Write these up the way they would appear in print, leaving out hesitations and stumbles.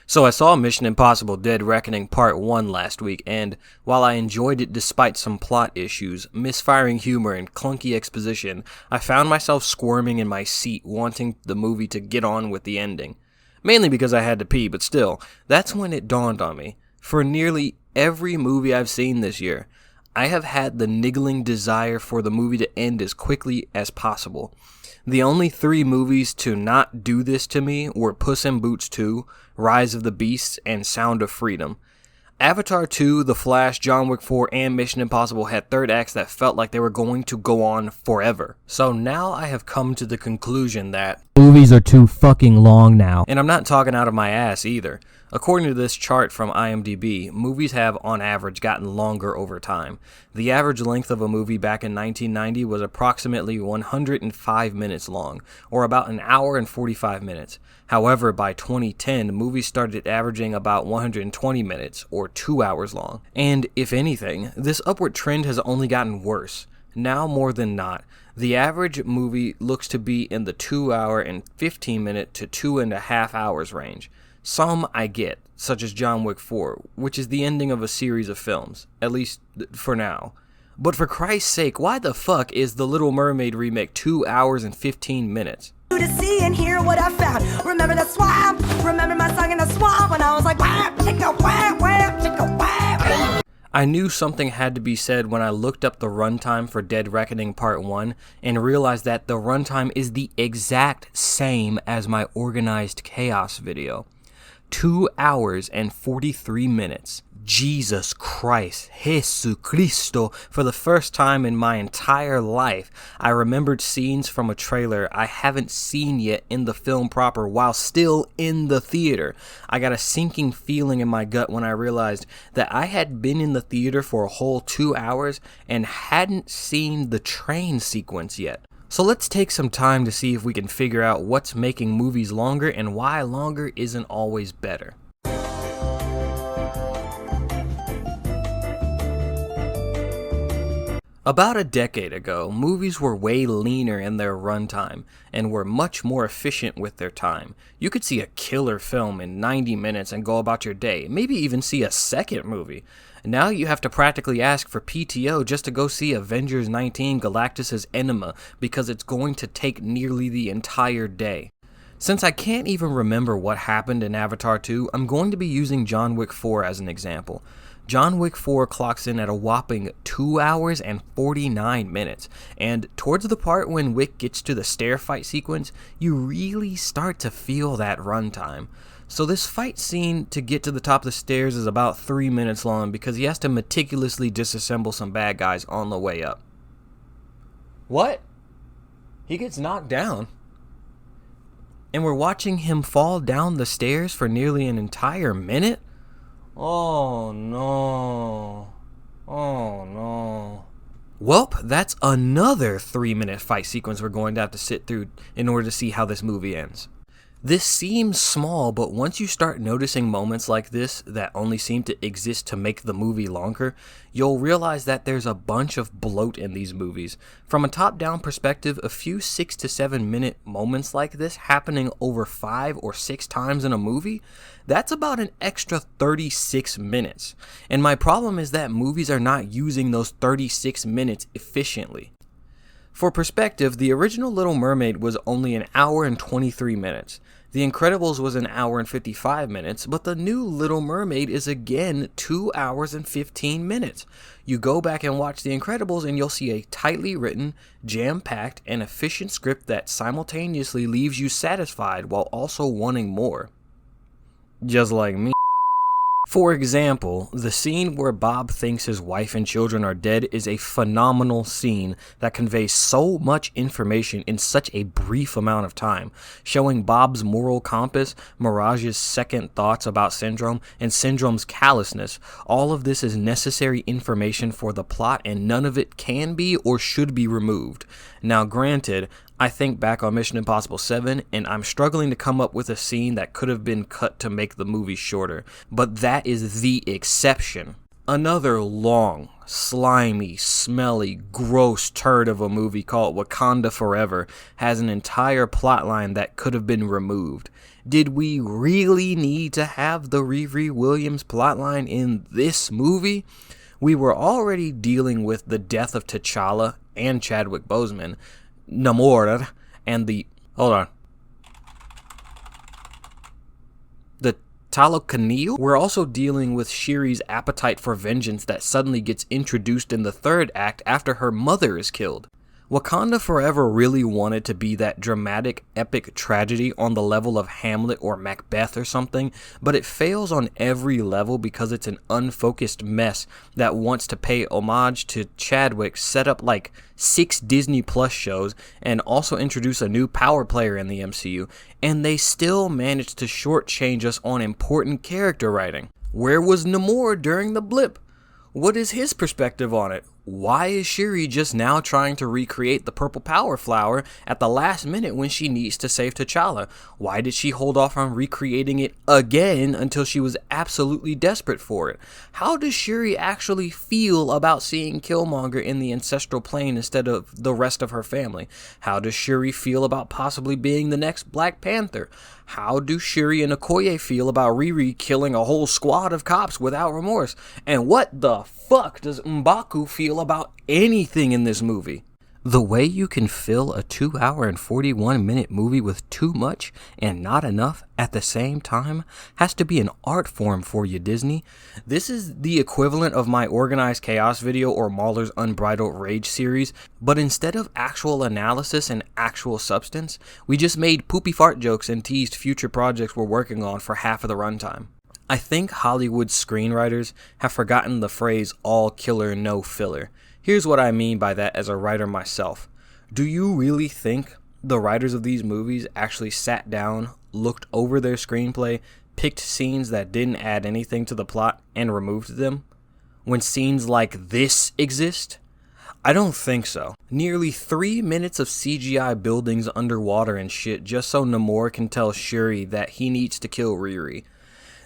So I saw Mission Impossible Dead Reckoning Part 1 last week, and while I enjoyed it despite some plot issues, misfiring humor, and clunky exposition, I found myself squirming in my seat wanting the movie to get on with the ending. Mainly because I had to pee, but still, that's when it dawned on me. For nearly every movie I've seen this year, I have had the niggling desire for the movie to end as quickly as possible. The only 3 movies to not do this to me were Puss in Boots 2, Rise of the Beasts, and Sound of Freedom. Avatar 2, The Flash, John Wick 4, and Mission Impossible had third acts that felt like they were going to go on forever. So now I have come to the conclusion that movies are too fucking long now. And I'm not talking out of my ass either. According to this chart from IMDb, movies have on average gotten longer over time. The average length of a movie back in 1990 was approximately 105 minutes long, or about an hour and 45 minutes. However, by 2010, movies started averaging about 120 minutes, or 2 hours long. And if anything, this upward trend has only gotten worse. Now more than not, the average movie looks to be in the 2 hour and 15 minute to 2.5 hours range. Some I get, such as John Wick 4, which is the ending of a series of films, at least for now. But for Christ's sake, why the fuck is The Little Mermaid remake 2 hours and 15 minutes? To see and hear what I found. Remember the swamp? Remember my song in the swamp when I was like, wham, chicka, wham, wham, chicka, wham. I knew something had to be said when I looked up the runtime for Dead Reckoning Part 1 and realized that the runtime is the exact same as my Organized Chaos video. 2 hours and 43 minutes. Jesus Christ, Jesucristo. For the first time in my entire life, I remembered scenes from a trailer I haven't seen yet in the film proper while still in the theater. I got a sinking feeling in my gut when I realized that I had been in the theater for a whole 2 hours and hadn't seen the train sequence yet. So let's take some time to see if we can figure out what's making movies longer and why longer isn't always better. About a decade ago, movies were way leaner in their runtime and were much more efficient with their time. You could see a killer film in 90 minutes and go about your day, maybe even see a second movie. Now you have to practically ask for PTO just to go see Avengers 19 Galactus' Enema because it's going to take nearly the entire day. Since I can't even remember what happened in Avatar 2, I'm going to be using John Wick 4 as an example. John Wick 4 clocks in at a whopping 2 hours and 49 minutes, and towards the part when Wick gets to the stair fight sequence, you really start to feel that runtime. So this fight scene to get to the top of the stairs is about 3 minutes long because he has to meticulously disassemble some bad guys on the way up. What? He gets knocked down. And we're watching him fall down the stairs for nearly an entire minute? Oh no. Oh no. Welp, that's another 3-minute fight sequence we're going to have to sit through in order to see how this movie ends. This seems small, but once you start noticing moments like this that only seem to exist to make the movie longer, you'll realize that there's a bunch of bloat in these movies. From a top-down perspective, a few 6 to 7 minute moments like this happening over 5 or 6 times in a movie, that's about an extra 36 minutes. And my problem is that movies are not using those 36 minutes efficiently. For perspective, the original Little Mermaid was only an hour and 23 minutes. The Incredibles was an hour and 55 minutes, but the new Little Mermaid is again 2 hours and 15 minutes. You go back and watch The Incredibles and you'll see a tightly written, jam-packed, and efficient script that simultaneously leaves you satisfied while also wanting more. Just like me. For example, the scene where Bob thinks his wife and children are dead is a phenomenal scene that conveys so much information in such a brief amount of time, showing Bob's moral compass, Mirage's second thoughts about Syndrome, and Syndrome's callousness. All of this is necessary information for the plot, and none of it can be or should be removed. Now granted, I think back on Mission Impossible 7, and I'm struggling to come up with a scene that could have been cut to make the movie shorter, but that is the exception. Another long, slimy, smelly, gross turd of a movie called Wakanda Forever has an entire plotline that could have been removed. Did we really need to have the Riri Williams plotline in this movie? We were already dealing with the death of T'Challa and Chadwick Boseman, Namor, and the Talokanil. We're also dealing with Shuri's appetite for vengeance that suddenly gets introduced in the third act after her mother is killed. Wakanda Forever really wanted to be that dramatic, epic tragedy on the level of Hamlet or Macbeth or something, but it fails on every level because it's an unfocused mess that wants to pay homage to Chadwick, set up like 6 Disney Plus shows, and also introduce a new power player in the MCU, and they still managed to shortchange us on important character writing. Where was Namor during the blip? What is his perspective on it? Why is Shuri just now trying to recreate the purple power flower at the last minute when she needs to save T'Challa? Why did she hold off on recreating it again until she was absolutely desperate for it? How does Shuri actually feel about seeing Killmonger in the ancestral plane instead of the rest of her family? How does Shuri feel about possibly being the next Black Panther? How do Shuri and Okoye feel about Riri killing a whole squad of cops without remorse? And what the fuck does M'Baku feel about anything in this movie? The way you can fill a 2-hour and 41-minute movie with too much and not enough at the same time has to be an art form for you, Disney. This is the equivalent of my Organized Chaos video or Mahler's Unbridled Rage series, but instead of actual analysis and actual substance, we just made poopy fart jokes and teased future projects we're working on for half of the runtime. I think Hollywood screenwriters have forgotten the phrase all killer, no filler. Here's what I mean by that as a writer myself. Do you really think the writers of these movies actually sat down, looked over their screenplay, picked scenes that didn't add anything to the plot, and removed them? When scenes like this exist? I don't think so. Nearly 3 minutes of CGI buildings underwater and shit just so Namor can tell Shuri that he needs to kill Riri.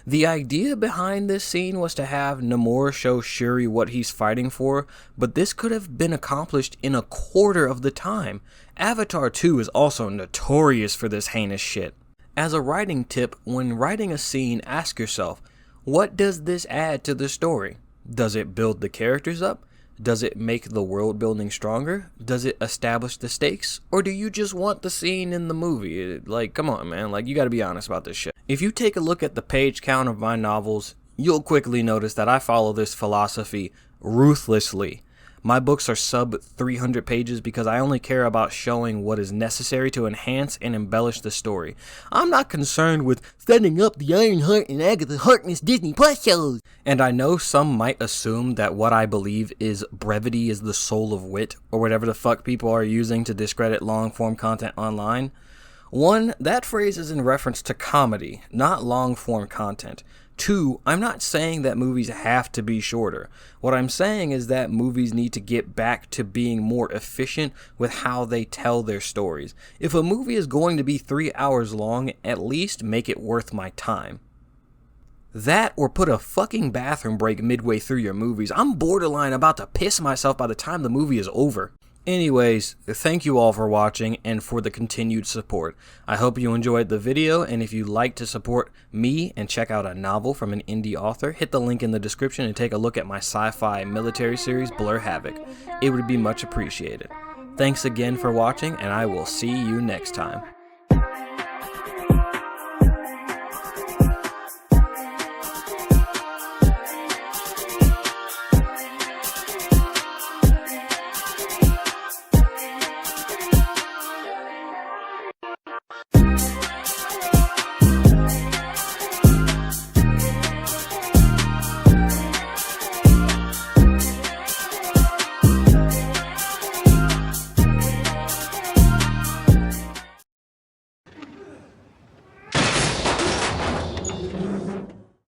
The idea behind this scene was to have Namor show Shuri what he's fighting for, but this could have been accomplished in a quarter of the time. Avatar 2 is also notorious for this heinous shit. As a writing tip, when writing a scene, ask yourself, what does this add to the story? Does it build the characters up? Does it make the world building stronger? Does it establish the stakes? Or do you just want the scene in the movie? Like, come on, man. Like, you gotta be honest about this shit. If you take a look at the page count of my novels, you'll quickly notice that I follow this philosophy ruthlessly. My books are sub 300 pages because I only care about showing what is necessary to enhance and embellish the story. I'm not concerned with setting up the Ironheart and Agatha Harkness Disney Plus shows. And I know some might assume that what I believe is brevity is the soul of wit, or whatever the fuck people are using to discredit long-form content online. 1, that phrase is in reference to comedy, not long-form content. 2, I'm not saying that movies have to be shorter. What I'm saying is that movies need to get back to being more efficient with how they tell their stories. If a movie is going to be 3 hours long, at least make it worth my time. That or put a fucking bathroom break midway through your movies. I'm borderline about to piss myself by the time the movie is over. Anyways, thank you all for watching and for the continued support. I hope you enjoyed the video, and if you'd like to support me and check out a novel from an indie author, hit the link in the description and take a look at my sci-fi military series, Blur Havoc. It would be much appreciated. Thanks again for watching, and I will see you next time.